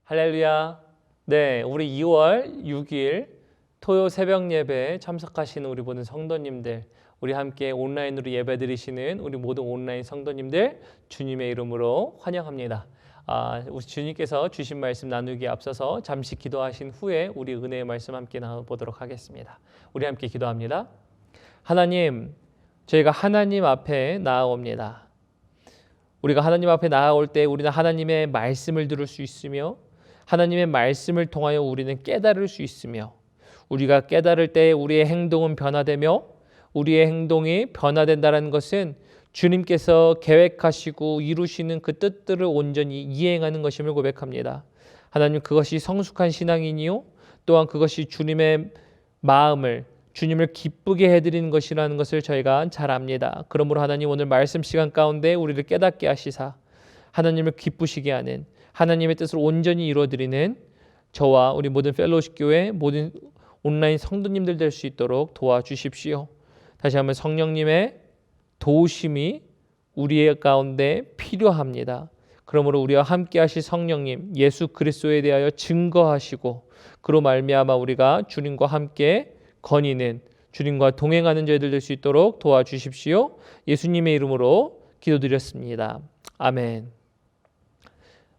할렐루야. 네, 우리 2월 6일 토요 새벽 예배에 참석하시는 우리 모든 성도님들, 우리 함께 온라인으로 예배드리시는 우리 모든 온라인 성도님들 주님의 이름으로 환영합니다. 우리 주님께서 주신 말씀 나누기에 앞서서 잠시 기도하신 후에 우리 은혜의 말씀 함께 나눠보도록 하겠습니다. 우리 함께 기도합니다. 하나님, 저희가 하나님 앞에 나아옵니다. 우리가 하나님 앞에 나아올 때 우리는 하나님의 말씀을 들을 수 있으며 하나님의 말씀을 통하여 우리는 깨달을 수 있으며 우리가 깨달을 때 우리의 행동은 변화되며 우리의 행동이 변화된다는 것은 주님께서 계획하시고 이루시는 그 뜻들을 온전히 이행하는 것임을 고백합니다. 하나님, 그것이 성숙한 신앙이니요 또한 그것이 주님의 마음을 주님을 기쁘게 해드리는 것이라는 것을 저희가 잘 압니다. 그러므로 하나님, 오늘 말씀 시간 가운데 우리를 깨닫게 하시사 하나님을 기쁘시게 하는 하나님의 뜻을 온전히 이루어드리는 저와 우리 모든 펠로우십 교회 모든 온라인 성도님들 될 수 있도록 도와주십시오. 다시 한번 성령님의 도우심이 우리의 가운데 필요합니다. 그러므로 우리와 함께 하실 성령님 예수 그리스도에 대하여 증거하시고 그로 말미암아 우리가 주님과 함께 거니는 주님과 동행하는 저희들 될 수 있도록 도와주십시오. 예수님의 이름으로 기도드렸습니다. 아멘.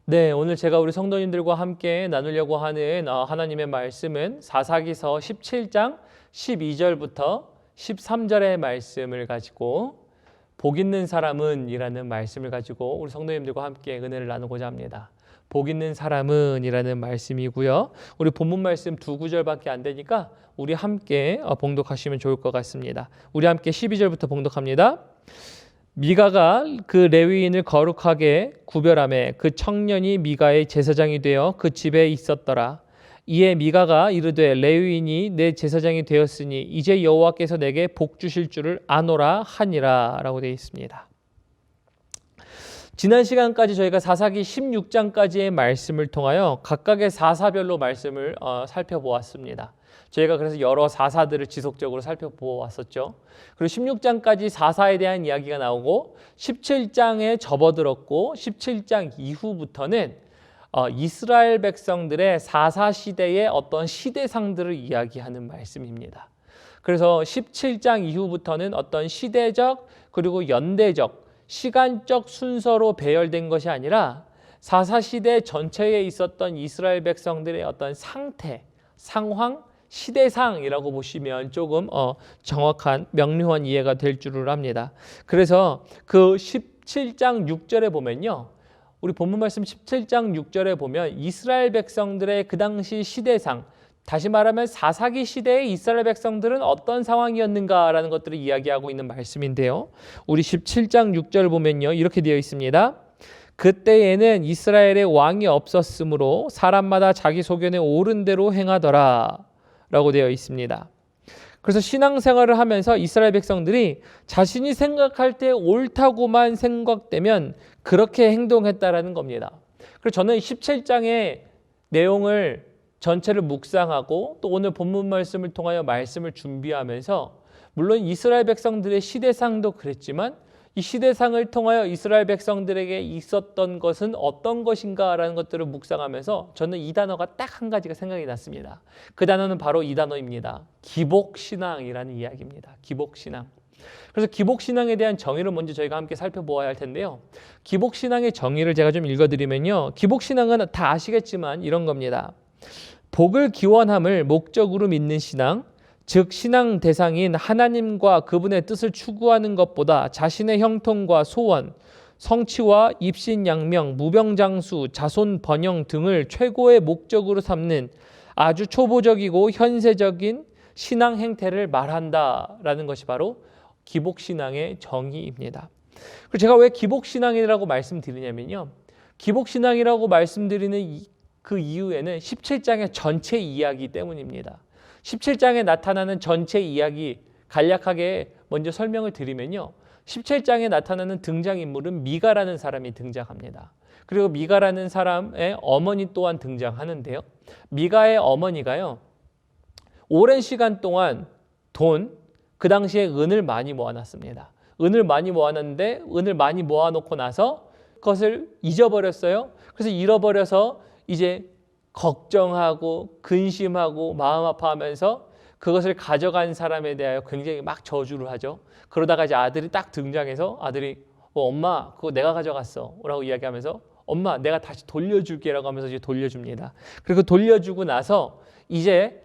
네, 오늘 제가 우리 성도님들과 함께 나누려고 하는 하나님의 말씀은 사사기서 17장 12절부터 13절의 말씀을 가지고 복 있는 사람은 이라는 말씀을 가지고 우리 성도님들과 함께 은혜를 나누고자 합니다. 복 있는 사람은 이라는 말씀이고요. 우리 본문 말씀 두 구절밖에 안 되니까 우리 함께 봉독하시면 좋을 것 같습니다. 우리 함께 12절부터 봉독합니다. 미가가 그 레위인을 거룩하게 구별하매 그 청년이 미가의 제사장이 되어 그 집에 있었더라. 이에 미가가 이르되 레위인이 내 제사장이 되었으니 이제 여호와께서 내게 복 주실 줄을 아노라 하니라 라고 되어 있습니다. 지난 시간까지 저희가 사사기 16장까지의 말씀을 통하여 각각의 사사별로 말씀을 살펴보았습니다. 저희가 그래서 여러 사사들을 지속적으로 살펴보았었죠. 그리고 16장까지 사사에 대한 이야기가 나오고 17장에 접어들었고 17장 이후부터는 이스라엘 백성들의 사사 시대의 어떤 시대상들을 이야기하는 말씀입니다. 그래서 17장 이후부터는 어떤 시대적 그리고 연대적 시간적 순서로 배열된 것이 아니라 사사 시대 전체에 있었던 이스라엘 백성들의 어떤 상태, 상황, 시대상이라고 보시면 조금 정확한 명료한 이해가 될 줄을 압니다. 그래서 그 17장 6절에 보면요. 우리 본문 말씀 17장 6절에 보면 이스라엘 백성들의 그 당시 시대상, 다시 말하면 사사기 시대의 이스라엘 백성들은 어떤 상황이었는가라는 것들을 이야기하고 있는 말씀인데요. 우리 17장 6절 보면요. 이렇게 되어 있습니다. 그때에는 이스라엘의 왕이 없었으므로 사람마다 자기 소견에 옳은 대로 행하더라 라고 되어 있습니다. 그래서 신앙생활을 하면서 이스라엘 백성들이 자신이 생각할 때 옳다고만 생각되면 그렇게 행동했다라는 겁니다. 그래서 저는 17장의 내용을 전체를 묵상하고 또 오늘 본문 말씀을 통하여 말씀을 준비하면서 물론 이스라엘 백성들의 시대상도 그랬지만 이 시대상을 통하여 이스라엘 백성들에게 있었던 것은 어떤 것인가라는 것들을 묵상하면서 저는 이 단어가 딱 한 가지가 생각이 났습니다. 그 단어는 바로 이 단어입니다. 기복신앙이라는 이야기입니다. 기복신앙. 그래서 기복신앙에 대한 정의를 먼저 저희가 함께 살펴보아야 할 텐데요. 기복신앙의 정의를 제가 좀 읽어드리면요. 기복신앙은 다 아시겠지만 이런 겁니다. 복을 기원함을 목적으로 믿는 신앙, 즉 신앙 대상인 하나님과 그분의 뜻을 추구하는 것보다 자신의 형통과 소원, 성취와 입신양명, 무병장수, 자손 번영 등을 최고의 목적으로 삼는 아주 초보적이고 현세적인 신앙 행태를 말한다라는 것이 바로 기복신앙의 정의입니다. 그리고 제가 왜 기복신앙이라고 말씀드리냐면요. 기복신앙이라고 말씀드리는 그 이유에는 17장의 전체 이야기 때문입니다. 17장에 나타나는 전체 이야기 간략하게 먼저 설명을 드리면요. 17장에 나타나는 등장인물은 미가라는 사람이 등장합니다. 그리고 미가라는 사람의 어머니 또한 등장하는데요. 미가의 어머니가요. 오랜 시간 동안 그 당시에 은을 많이 모아놨습니다. 은을 많이 모아놨는데 은을 많이 모아놓고 나서 그것을 잊어버렸어요. 그래서 잃어버려서 이제 걱정하고 근심하고 마음 아파하면서 그것을 가져간 사람에 대하여 굉장히 막 저주를 하죠. 그러다가 이제 아들이 딱 등장해서 아들이 엄마 그거 내가 가져갔어 라고 이야기하면서 엄마 내가 다시 돌려줄게 라고 하면서 이제 돌려줍니다. 그리고 돌려주고 나서 이제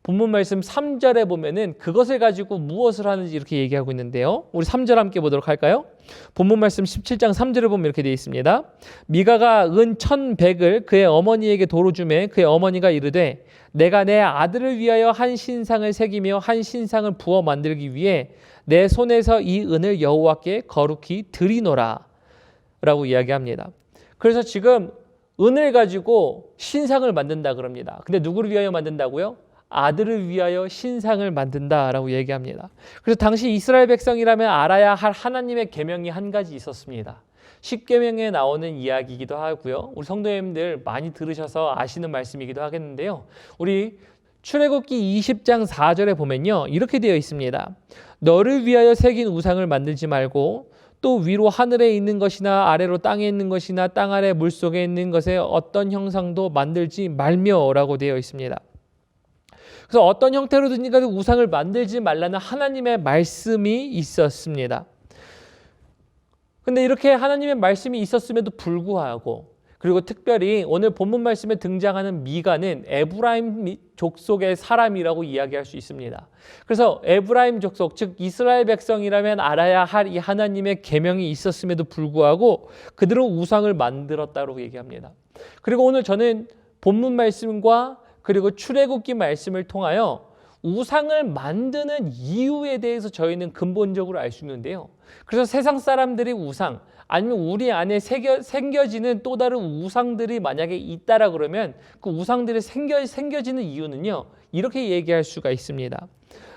본문 말씀 3절에 보면은 그것을 가지고 무엇을 하는지 이렇게 얘기하고 있는데요. 우리 3절 함께 보도록 할까요? 본문 말씀 17장 3절에 보면 이렇게 되어 있습니다. 미가가 은 1,100을 그의 어머니에게 도로 주매 그의 어머니가 이르되 내가 내 아들을 위하여 한 신상을 새기며 한 신상을 부어 만들기 위해 내 손에서 이 은을 여호와께 거룩히 드리노라 라고 이야기합니다. 그래서 지금 은을 가지고 신상을 만든다 그럽니다. 근데 누구를 위하여 만든다고요? 아들을 위하여 신상을 만든다라고 얘기합니다. 그래서 당시 이스라엘 백성이라면 알아야 할 하나님의 계명이 한 가지 있었습니다. 십계명에 나오는 이야기이기도 하고요. 우리 성도님들 많이 들으셔서 아시는 말씀이기도 하겠는데요. 우리 출애굽기 20장 4절에 보면요. 이렇게 되어 있습니다. 너를 위하여 새긴 우상을 만들지 말고 또 위로 하늘에 있는 것이나 아래로 땅에 있는 것이나 땅 아래 물속에 있는 것에 어떤 형상도 만들지 말며라고 되어 있습니다. 그래서 어떤 형태로든지 간에 우상을 만들지 말라는 하나님의 말씀이 있었습니다. 근데 이렇게 하나님의 말씀이 있었음에도 불구하고 그리고 특별히 오늘 본문 말씀에 등장하는 미가는 에브라임 족속의 사람이라고 이야기할 수 있습니다. 그래서 에브라임 족속, 즉 이스라엘 백성이라면 알아야 할 이 하나님의 계명이 있었음에도 불구하고 그들은 우상을 만들었다고 얘기합니다. 그리고 오늘 저는 본문 말씀과 그리고 출애굽기 말씀을 통하여 우상을 만드는 이유에 대해서 저희는 근본적으로 알 수 있는데요. 그래서 세상 사람들이 우상 아니면 우리 안에 생겨지는 또 다른 우상들이 만약에 있다라 그러면 그 우상들이 생겨지는 이유는요. 이렇게 얘기할 수가 있습니다.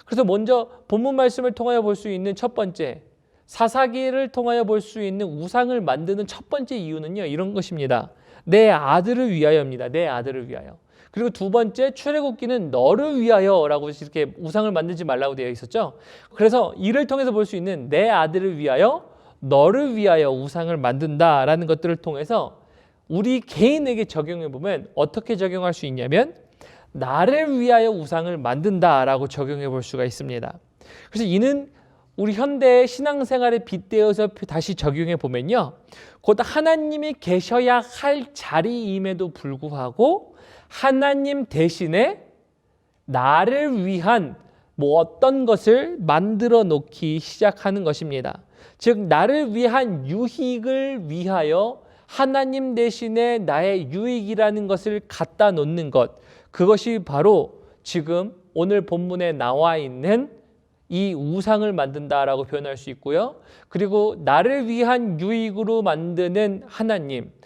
그래서 먼저 본문 말씀을 통하여 볼 수 있는 첫 번째 사사기를 통하여 볼 수 있는 우상을 만드는 첫 번째 이유는요. 이런 것입니다. 내 아들을 위하여입니다. 내 아들을 위하여. 그리고 두 번째 출애굽기는 너를 위하여라고 이렇게 우상을 만들지 말라고 되어 있었죠. 그래서 이를 통해서 볼 수 있는 내 아들을 위하여 너를 위하여 우상을 만든다라는 것들을 통해서 우리 개인에게 적용해 보면 어떻게 적용할 수 있냐면 나를 위하여 우상을 만든다라고 적용해 볼 수가 있습니다. 그래서 이는 우리 현대의 신앙생활에 빗대어서 다시 적용해 보면요. 곧 하나님이 계셔야 할 자리임에도 불구하고 하나님 대신에 나를 위한 어떤 것을 만들어 놓기 시작하는 것입니다. 즉 나를 위한 유익을 위하여 하나님 대신에 나의 유익이라는 것을 갖다 놓는 것, 그것이 바로 지금 오늘 본문에 나와 있는 이 우상을 만든다라고 표현할 수 있고요. 그리고 나를 위한 유익으로 만드는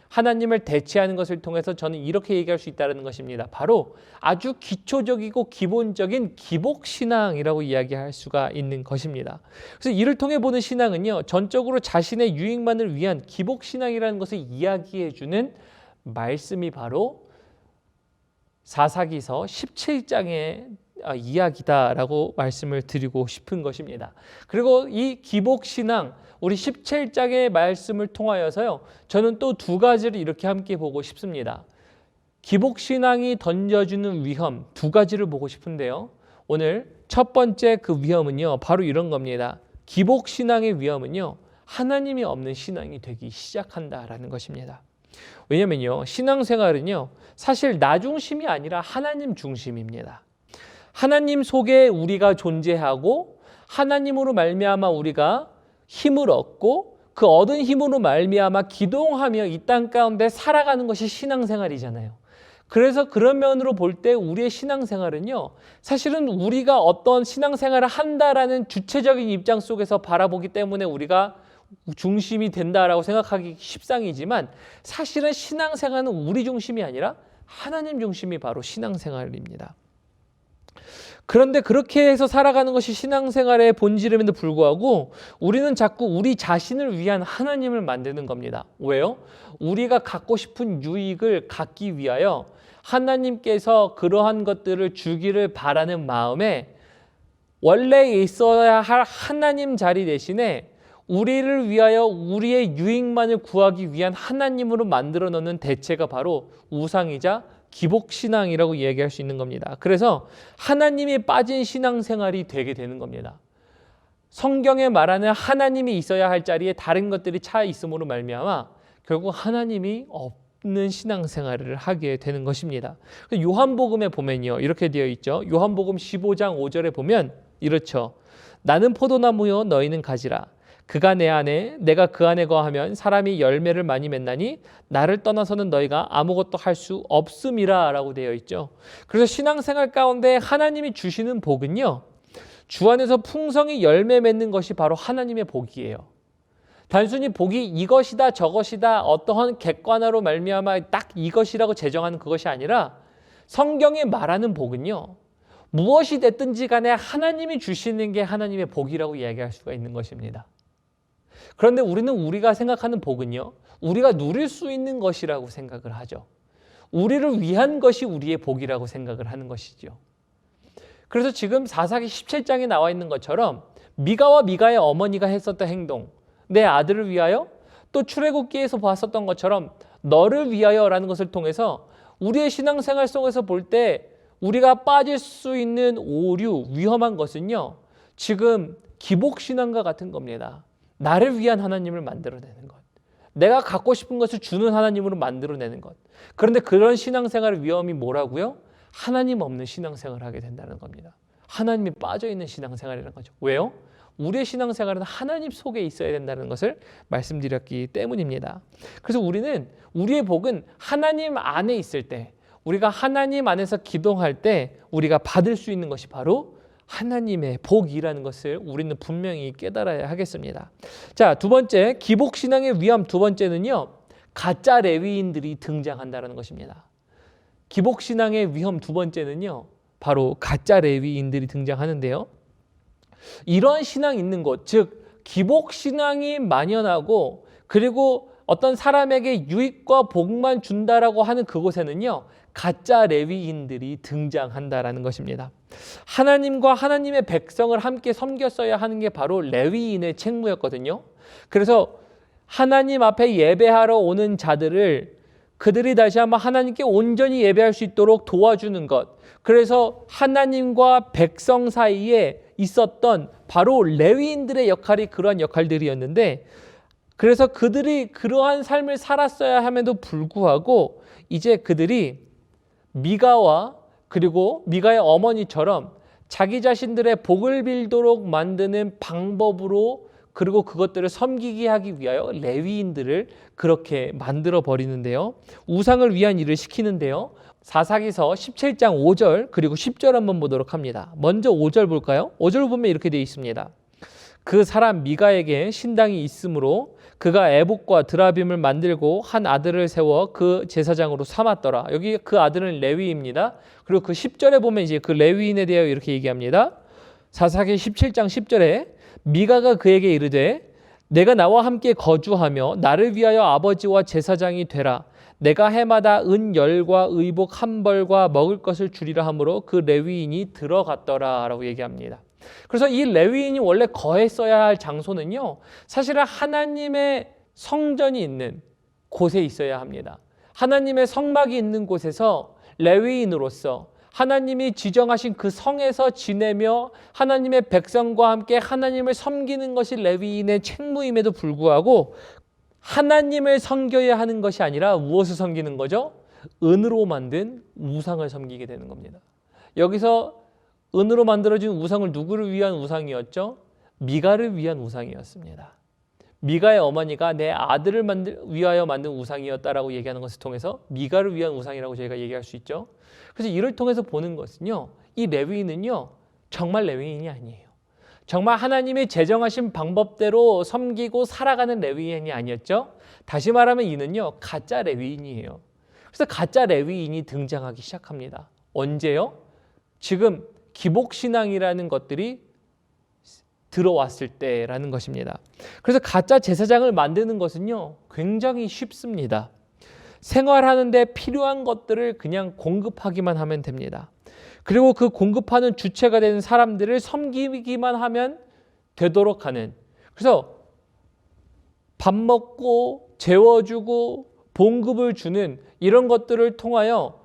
하나님을 대체하는 것을 통해서 저는 이렇게 얘기할 수 있다는 것입니다. 바로 아주 기초적이고 기본적인 기복신앙이라고 이야기할 수가 있는 것입니다. 그래서 이를 통해 보는 신앙은요. 전적으로 자신의 유익만을 위한 기복신앙이라는 것을 이야기해 주는 말씀이 바로 사사기서 17장의 이야기다라고 말씀을 드리고 싶은 것입니다. 그리고 이 기복신앙 우리 17장의 말씀을 통하여서요. 저는 또 두 가지를 이렇게 함께 보고 싶습니다. 기복신앙이 던져주는 위험 두 가지를 보고 싶은데요. 오늘 첫 번째 그 위험은요. 바로 이런 겁니다. 기복신앙의 위험은요. 하나님이 없는 신앙이 되기 시작한다라는 것입니다. 왜냐면요. 신앙생활은요. 사실 나 중심이 아니라 하나님 중심입니다. 하나님 속에 우리가 존재하고 하나님으로 말미암아 우리가 힘을 얻고 그 얻은 힘으로 말미암아 기동하며 이 땅 가운데 살아가는 것이 신앙생활이잖아요. 그래서 그런 면으로 볼 때 우리의 신앙생활은요. 사실은 우리가 어떤 신앙생활을 한다라는 주체적인 입장 속에서 바라보기 때문에 우리가 중심이 된다라고 생각하기 십상이지만 사실은 신앙생활은 우리 중심이 아니라 하나님 중심이 바로 신앙생활입니다. 그런데 그렇게 해서 살아가는 것이 신앙생활의 본질임에도 불구하고 우리는 자꾸 우리 자신을 위한 하나님을 만드는 겁니다. 왜요? 우리가 갖고 싶은 유익을 갖기 위하여 하나님께서 그러한 것들을 주기를 바라는 마음에 원래 있어야 할 하나님 자리 대신에 우리를 위하여 우리의 유익만을 구하기 위한 하나님으로 만들어 놓는 대체가 바로 우상이자 기복신앙이라고 얘기할 수 있는 겁니다. 그래서 하나님이 빠진 신앙생활이 되게 되는 겁니다. 성경에 말하는 하나님이 있어야 할 자리에 다른 것들이 차 있음으로 말미암아 결국 하나님이 없는 신앙생활을 하게 되는 것입니다. 요한복음에 보면요, 이렇게 되어 있죠. 요한복음 15장 5절에 보면 이렇죠. 나는 포도나무요 너희는 가지라. 그가 내 안에 내가 그 안에 거하면 사람이 열매를 많이 맺나니 나를 떠나서는 너희가 아무것도 할 수 없음이라 라고 되어 있죠. 그래서 신앙생활 가운데 하나님이 주시는 복은요, 주 안에서 풍성히 열매 맺는 것이 바로 하나님의 복이에요. 단순히 복이 이것이다 저것이다 어떠한 객관화로 말미암아 딱 이것이라고 제정하는 그것이 아니라 성경에 말하는 복은요, 무엇이 됐든지 간에 하나님이 주시는 게 하나님의 복이라고 이야기할 수가 있는 것입니다. 그런데 우리가 생각하는 복은요, 우리가 누릴 수 있는 것이라고 생각을 하죠. 우리를 위한 것이 우리의 복이라고 생각을 하는 것이죠. 그래서 지금 사사기 17장에 나와 있는 것처럼 미가와 미가의 어머니가 했었던 행동, 내 아들을 위하여, 또 출애굽기에서 봤었던 것처럼 너를 위하여라는 것을 통해서 우리의 신앙생활 속에서 볼 때 우리가 빠질 수 있는 오류, 위험한 것은요, 지금 기복신앙과 같은 겁니다. 나를 위한 하나님을 만들어내는 것, 내가 갖고 싶은 것을 주는 하나님으로 만들어내는 것. 그런데 그런 신앙생활의 위험이 뭐라고요? 하나님 없는 신앙생활을 하게 된다는 겁니다. 하나님이 빠져있는 신앙생활이라는 거죠. 왜요? 우리의 신앙생활은 하나님 속에 있어야 된다는 것을 말씀드렸기 때문입니다. 그래서 우리는 우리의 복은 하나님 안에 있을 때, 우리가 하나님 안에서 기도할 때 우리가 받을 수 있는 것이 바로 하나님의 복이라는 것을 우리는 분명히 깨달아야 하겠습니다. 자, 두 번째, 기복신앙의 위험 두 번째는요, 가짜 레위인들이 등장한다는 것입니다. 기복신앙의 위험 두 번째는요, 바로 가짜 레위인들이 등장하는데요. 이러한 신앙이 있는 곳, 즉 기복신앙이 만연하고 그리고 어떤 사람에게 유익과 복만 준다라고 하는 그곳에는요, 가짜 레위인들이 등장한다라는 것입니다. 하나님과 하나님의 백성을 함께 섬겼어야 하는 게 바로 레위인의 책무였거든요. 그래서 하나님 앞에 예배하러 오는 자들을 그들이 다시 한번 하나님께 온전히 예배할 수 있도록 도와주는 것, 그래서 하나님과 백성 사이에 있었던 바로 레위인들의 역할이 그러한 역할들이었는데, 그래서 그들이 그러한 삶을 살았어야 함에도 불구하고 이제 그들이 미가와 그리고 미가의 어머니처럼 자기 자신들의 복을 빌도록 만드는 방법으로, 그리고 그것들을 섬기게 하기 위하여 레위인들을 그렇게 만들어 버리는데요. 우상을 위한 일을 시키는데요. 사사기서 17장 5절 그리고 10절 한번 보도록 합니다. 먼저 5절 볼까요? 5절 보면 이렇게 되어 있습니다. 그 사람 미가에게 신당이 있으므로 그가 에봇과 드라빔을 만들고 한 아들을 세워 그 제사장으로 삼았더라. 여기 그 아들은 레위입니다. 그리고 그 10절에 보면 이제 그 레위인에 대하여 이렇게 얘기합니다. 사사기 17장 10절에 미가가 그에게 이르되 내가 나와 함께 거주하며 나를 위하여 아버지와 제사장이 되라. 내가 해마다 은 열과 의복 한 벌과 먹을 것을 주리라 하므로 그 레위인이 들어갔더라 라고 얘기합니다. 그래서 이 레위인이 원래 거했어야 할 장소는요, 사실은 하나님의 성전이 있는 곳에 있어야 합니다. 하나님의 성막이 있는 곳에서 레위인으로서 하나님이 지정하신 그 성에서 지내며 하나님의 백성과 함께 하나님을 섬기는 것이 레위인의 책무임에도 불구하고 하나님을 섬겨야 하는 것이 아니라 무엇을 섬기는 거죠? 은으로 만든 우상을 섬기게 되는 겁니다. 여기서 은으로 만들어진 우상을 누구를 위한 우상이었죠? 미가를 위한 우상이었습니다. 미가의 어머니가 내 아들을 위하여 만든 우상이었다라고 얘기하는 것을 통해서 미가를 위한 우상이라고 저희가 얘기할 수 있죠. 그래서 이를 통해서 보는 것은요, 이 레위인은요, 정말 레위인이 아니에요. 정말 하나님이 제정하신 방법대로 섬기고 살아가는 레위인이 아니었죠. 다시 말하면 이는요, 가짜 레위인이에요. 그래서 가짜 레위인이 등장하기 시작합니다. 언제요? 지금 기복신앙이라는 것들이 들어왔을 때라는 것입니다. 그래서 가짜 제사장을 만드는 것은요, 굉장히 쉽습니다. 생활하는데 필요한 것들을 그냥 공급하기만 하면 됩니다. 그리고 그 공급하는 주체가 되는 사람들을 섬기기만 하면 되도록 하는, 그래서 밥 먹고 재워주고 봉급을 주는 이런 것들을 통하여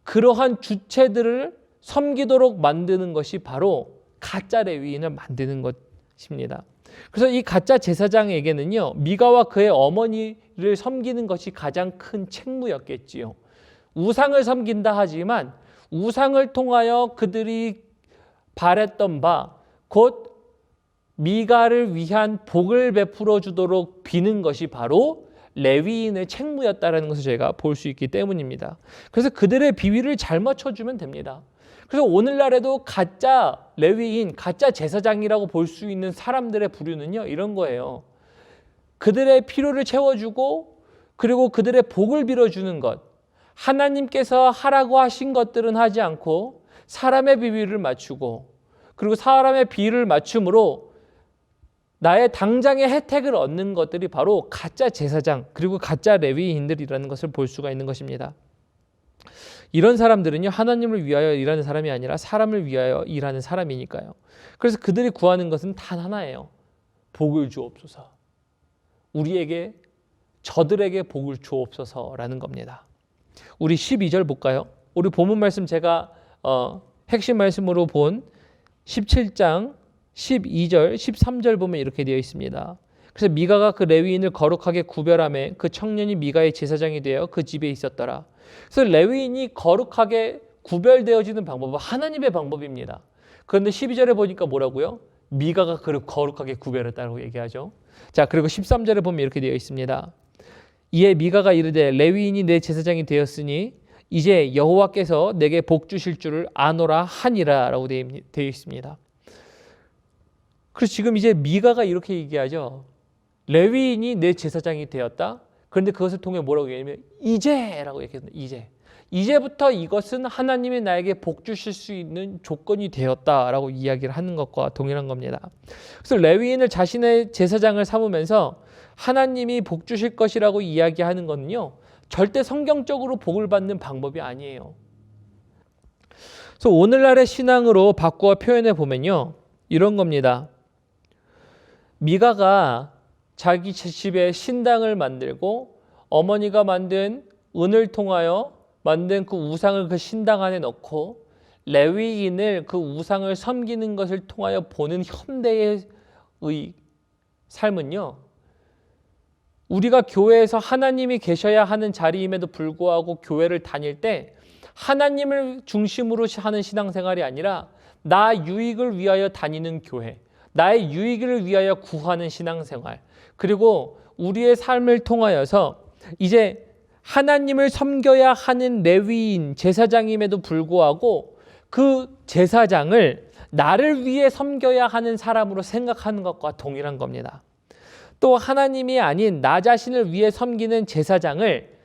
그러한 주체들을 섬기도록 만드는 것이 바로 가짜 레위인을 만드는 것입니다. 그래서 이 가짜 제사장에게는요, 미가와 그의 어머니를 섬기는 것이 가장 큰 책무였겠지요. 우상을 섬긴다 하지만 우상을 통하여 그들이 바랬던 바 곧 미가를 위한 복을 베풀어 주도록 비는 것이 바로 레위인의 책무였다라는 것을 저희가 볼 수 있기 때문입니다. 그래서 그들의 비위를 잘 맞춰주면 됩니다. 그래서 오늘날에도 가짜 레위인, 가짜 제사장이라고 볼 수 있는 사람들의 부류는요, 이런 거예요. 그들의 필요를 채워주고 그리고 그들의 복을 빌어주는 것, 하나님께서 하라고 하신 것들은 하지 않고 사람의 비위를 맞추고 그리고 사람의 비위를 맞춤으로 나의 당장의 혜택을 얻는 것들이 바로 가짜 제사장 그리고 가짜 레위인들이라는 것을 볼 수가 있는 것입니다. 이런 사람들은요, 하나님을 위하여 일하는 사람이 아니라 사람을 위하여 일하는 사람이니까요. 그래서 그들이 구하는 것은 단 하나예요. 복을 주옵소서. 우리에게, 저들에게 복을 주옵소서라는 겁니다. 우리 12절 볼까요? 우리 본문 말씀 제가 핵심 말씀으로 본 17장 12절, 13절 보면 이렇게 되어 있습니다. 그래서 미가가 그 레위인을 거룩하게 구별하며 그 청년이 미가의 제사장이 되어 그 집에 있었더라. 그래서 레위인이 거룩하게 구별되어지는 방법은 하나님의 방법입니다. 그런데 12절에 보니까 뭐라고요? 미가가 그를 거룩하게 구별했다고 얘기하죠. 자, 그리고 13절에 보면 이렇게 되어 있습니다. 이에 미가가 이르되 레위인이 내 제사장이 되었으니 이제 여호와께서 내게 복 주실 줄을 아노라 하니라 라고 되어 있습니다. 그래서 지금 이제 미가가 이렇게 얘기하죠. 레위인이 내 제사장이 되었다. 그런데 그것을 통해 뭐라고 얘기하냐면 이제라고 얘기합니다. 이제부터 이것은 하나님이 나에게 복 주실 수 있는 조건이 되었다라고 이야기를 하는 것과 동일한 겁니다. 그래서 레위인을 자신의 제사장을 삼으면서 하나님이 복 주실 것이라고 이야기하는 것은요, 절대 성경적으로 복을 받는 방법이 아니에요. 그래서 오늘날의 신앙으로 바꾸어 표현해 보면요, 이런 겁니다. 미가가 자기 집에 신당을 만들고 어머니가 만든 은을 통하여 만든 그 우상을 그 신당 안에 넣고 레위인을 그 우상을 섬기는 것을 통하여 보는 현대의 삶은요, 우리가 교회에서 하나님이 계셔야 하는 자리임에도 불구하고 교회를 다닐 때 하나님을 중심으로 하는 신앙생활이 아니라 나 유익을 위하여 다니는 교회, 나의 유익을 위하여 구하는 신앙생활, 그리고 우리의 삶을 통하여서 이제 하나님을 섬겨야 하는 레위인, 제사장임에도 불구하고 그 제사장을 나를 위해 섬겨야 하는 사람으로 생각하는 것과 동일한 겁니다. 또 하나님이 아닌 나 자신을 위해 섬기는 제사장을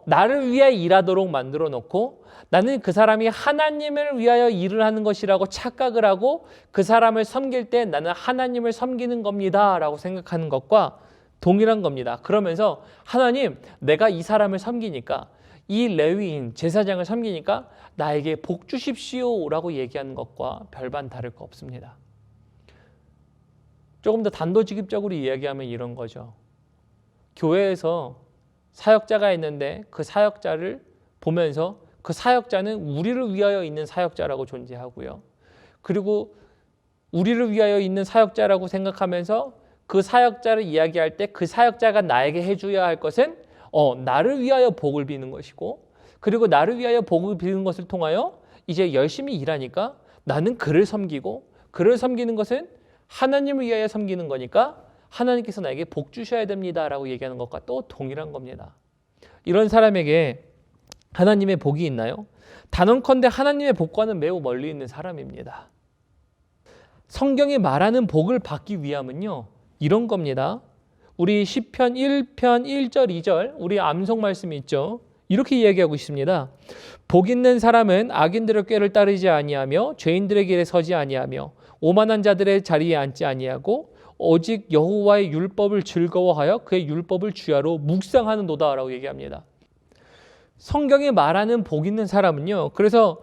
나를 위해 일하도록 만들어 놓고 나는 그 사람이 하나님을 위하여 일을 하는 것이라고 착각을 하고 그 사람을 섬길 때 나는 하나님을 섬기는 겁니다 라고 생각하는 것과 동일한 겁니다. 그러면서 하나님, 내가 이 사람을 섬기니까, 이 레위인 제사장을 섬기니까 나에게 복 주십시오 라고 얘기하는 것과 별반 다를 거 없습니다. 조금 더 단도직입적으로 이야기하면 이런 거죠. 교회에서 사역자가 있는데 그 사역자를 보면서 그 사역자는 우리를 위하여 있는 사역자라고 존재하고요. 그리고 우리를 위하여 있는 사역자라고 생각하면서 그 사역자를 이야기할 때 그 사역자가 나에게 해줘야 할 것은 나를 위하여 복을 비는 것이고, 그리고 나를 위하여 복을 비는 것을 통하여 이제 열심히 일하니까 나는 그를 섬기고, 그를 섬기는 것은 하나님을 위하여 섬기는 거니까 하나님께서 나에게 복 주셔야 됩니다 라고 얘기하는 것과 또 동일한 겁니다. 이런 사람에게 하나님의 복이 있나요? 단언컨대 하나님의 복과는 매우 멀리 있는 사람입니다. 성경이 말하는 복을 받기 위함은요, 이런 겁니다. 우리 시편 1편 1절 2절 우리 암송 말씀이 있죠. 이렇게 이야기하고 있습니다. 복 있는 사람은 악인들의 꾀를 따르지 아니하며 죄인들의 길에 서지 아니하며 오만한 자들의 자리에 앉지 아니하고 오직 여호와의 율법을 즐거워하여 그의 율법을 주야로 묵상하는도다 라고 얘기합니다. 성경이 말하는 복 있는 사람은요, 그래서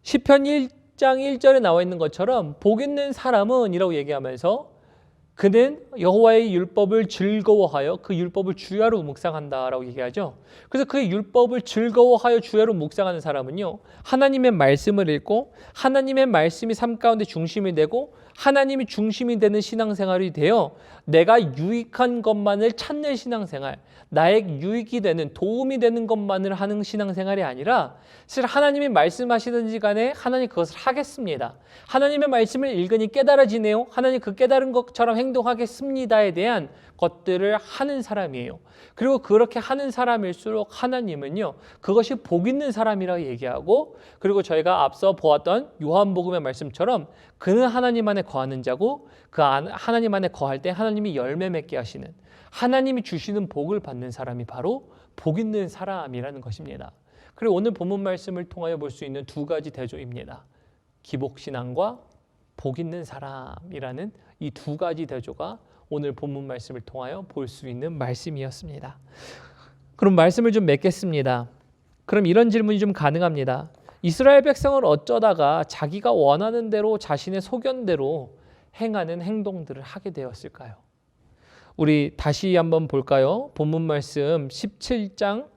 시편 1장 1절에 나와 있는 것처럼 복 있는 사람은 이라고 얘기하면서 그는 여호와의 율법을 즐거워하여 그 율법을 주야로 묵상한다라고 얘기하죠. 그래서 그 율법을 즐거워하여 주야로 묵상하는 사람은요, 하나님의 말씀을 읽고 하나님의 말씀이 삶 가운데 중심이 되고 하나님이 중심이 되는 신앙생활이 되어 내가 유익한 것만을 찾는 신앙생활, 나의 유익이 되는, 도움이 되는 것만을 하는 신앙생활이 아니라 사실 하나님이 말씀하시든지 간에 하나님 그것을 하겠습니다. 하나님의 말씀을 읽으니 깨달아지네요. 하나님 그 깨달은 것처럼 행동하겠습니다에 대한 것들을 하는 사람이에요. 그리고 그렇게 하는 사람일수록 하나님은요, 그것이 복 있는 사람이라고 얘기하고, 그리고 저희가 앞서 보았던 요한복음의 말씀처럼 그는 하나님 안에 거하는 자고 그 하나님 안에 거할 때 하나님이 열매 맺게 하시는, 하나님이 주시는 복을 받는 사람이 바로 복 있는 사람이라는 것입니다. 그리고 오늘 본문 말씀을 통하여 볼 수 있는 두 가지 대조입니다. 기복신앙과 복 있는 사람이라는 이 두 가지 대조가 오늘 본문 말씀을 통하여 볼 수 있는 말씀이었습니다. 그럼 말씀을 좀 맺겠습니다. 그럼 이런 질문이 좀 가능합니다. 이스라엘 백성을 어쩌다가 자기가 원하는 대로 자신의 소견대로 행하는 행동들을 하게 되었을까요? 우리 다시 한번 볼까요? 본문 말씀 17장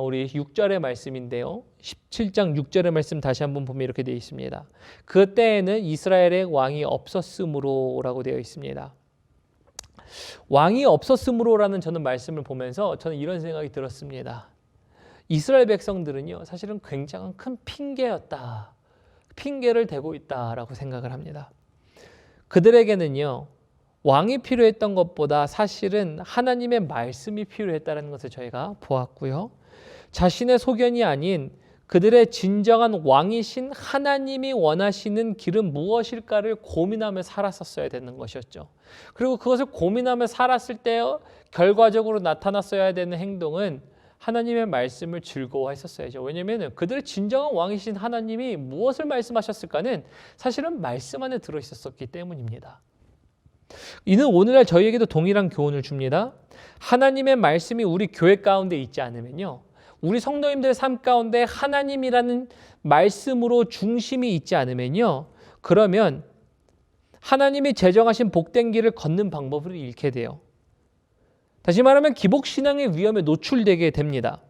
우리 6절의 말씀인데요. 17장 6절의 말씀 다시 한번 보면 이렇게 되어 있습니다. 그때에는 이스라엘의 왕이 없었으므로라고 되어 있습니다. 왕이 없었으므로라는 저는 말씀을 보면서 저는 이런 생각이 들었습니다. 이스라엘 백성들은요, 사실은 굉장한 큰 핑계였다. 핑계를 대고 있다라고 생각을 합니다. 그들에게는요, 왕이 필요했던 것보다 사실은 하나님의 말씀이 필요했다는 것을 저희가 보았고요. 자신의 소견이 아닌 그들의 진정한 왕이신 하나님이 원하시는 길은 무엇일까를 고민하며 살았었어야 되는 것이었죠. 그리고 그것을 고민하며 살았을 때 결과적으로 나타났어야 되는 행동은 하나님의 말씀을 즐거워했었어야죠. 왜냐하면 그들의 진정한 왕이신 하나님이 무엇을 말씀하셨을까는 사실은 말씀 안에 들어있었기 때문입니다. 이는 오늘날 저희에게도 동일한 교훈을 줍니다. 하나님의 말씀이 우리 교회 가운데 있지 않으면요, 우리 성도님들의 삶 가운데 하나님이라는 말씀으로 중심이 있지 않으면요, 그러면 하나님이 제정하신 복된 길을 걷는 방법을 잃게 돼요. 다시 말하면 기복신앙의 위험에 노출되게 됩니다.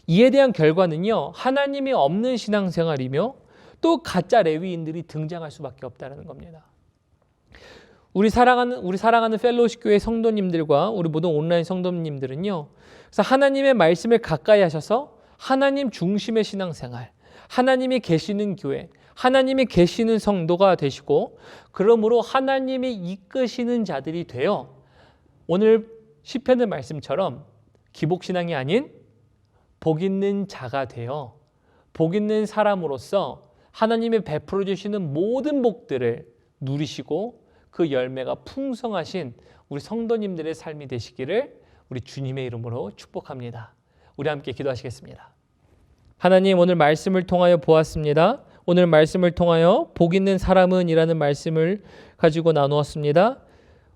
이에 대한 결과는요, 하나님이 없는 신앙생활이며 또 가짜 레위인들이 등장할 수밖에 없다는 겁니다. 우리 사랑하는 펠로우십 교회 성도님들과 우리 모든 온라인 성도님들은요, 그래서 하나님의 말씀을 가까이 하셔서 하나님 중심의 신앙생활, 하나님이 계시는 교회, 하나님이 계시는 성도가 되시고, 그러므로 하나님이 이끄시는 자들이 되어 오늘 시편의 말씀처럼 기복신앙이 아닌 복 있는 자가 되어 복 있는 사람으로서 하나님이 베풀어 주시는 모든 복들을 누리시고 그 열매가 풍성하신 우리 성도님들의 삶이 되시기를 우리 주님의 이름으로 축복합니다. 우리 함께 기도하시겠습니다. 하나님, 오늘 말씀을 통하여 보았습니다. 오늘 말씀을 통하여 복 있는 사람은 이라는 말씀을 가지고 나누었습니다.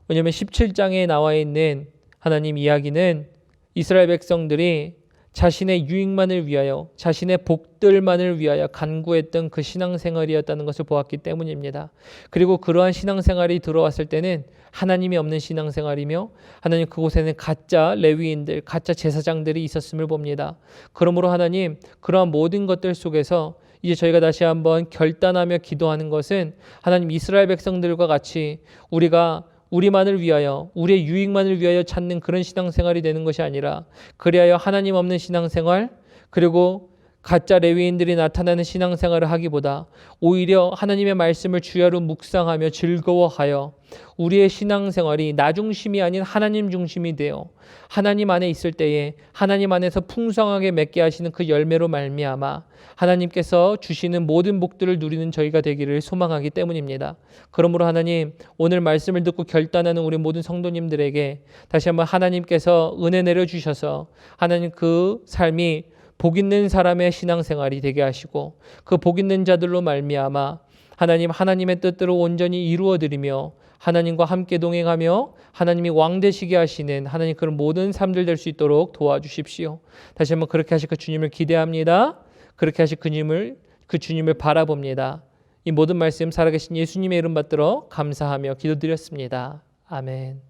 왜냐하면 17장에 나와 있는 하나님 이야기는 이스라엘 백성들이 자신의 유익만을 위하여, 자신의 복들만을 위하여 간구했던 그 신앙생활이었다는 것을 보았기 때문입니다. 그리고 그러한 신앙생활이 들어왔을 때는 하나님이 없는 신앙생활이며 하나님 그곳에는 가짜 레위인들, 가짜 제사장들이 있었음을 봅니다. 그러므로 하나님, 그러한 모든 것들 속에서 이제 저희가 다시 한번 결단하며 기도하는 것은 하나님 이스라엘 백성들과 같이 우리가 우리만을 위하여, 우리의 유익만을 위하여 찾는 그런 신앙생활이 되는 것이 아니라, 그리하여 하나님 없는 신앙생활, 그리고 가짜 레위인들이 나타나는 신앙생활을 하기보다 오히려 하나님의 말씀을 주야로 묵상하며 즐거워하여 우리의 신앙생활이 나 중심이 아닌 하나님 중심이 되어 하나님 안에 있을 때에 하나님 안에서 풍성하게 맺게 하시는 그 열매로 말미암아 하나님께서 주시는 모든 복들을 누리는 저희가 되기를 소망하기 때문입니다. 그러므로 하나님, 오늘 말씀을 듣고 결단하는 우리 모든 성도님들에게 다시 한번 하나님께서 은혜 내려주셔서 하나님 그 삶이 복 있는 사람의 신앙생활이 되게 하시고 그 복 있는 자들로 말미암아 하나님의 뜻대로 온전히 이루어드리며 하나님과 함께 동행하며 하나님이 왕 되시게 하시는 하나님 그런 모든 삶들 될 수 있도록 도와주십시오. 다시 한번 그렇게 하실 그 주님을 기대합니다. 그렇게 하실 그 주님을 바라봅니다. 이 모든 말씀 살아계신 예수님의 이름 받들어 감사하며 기도드렸습니다. 아멘.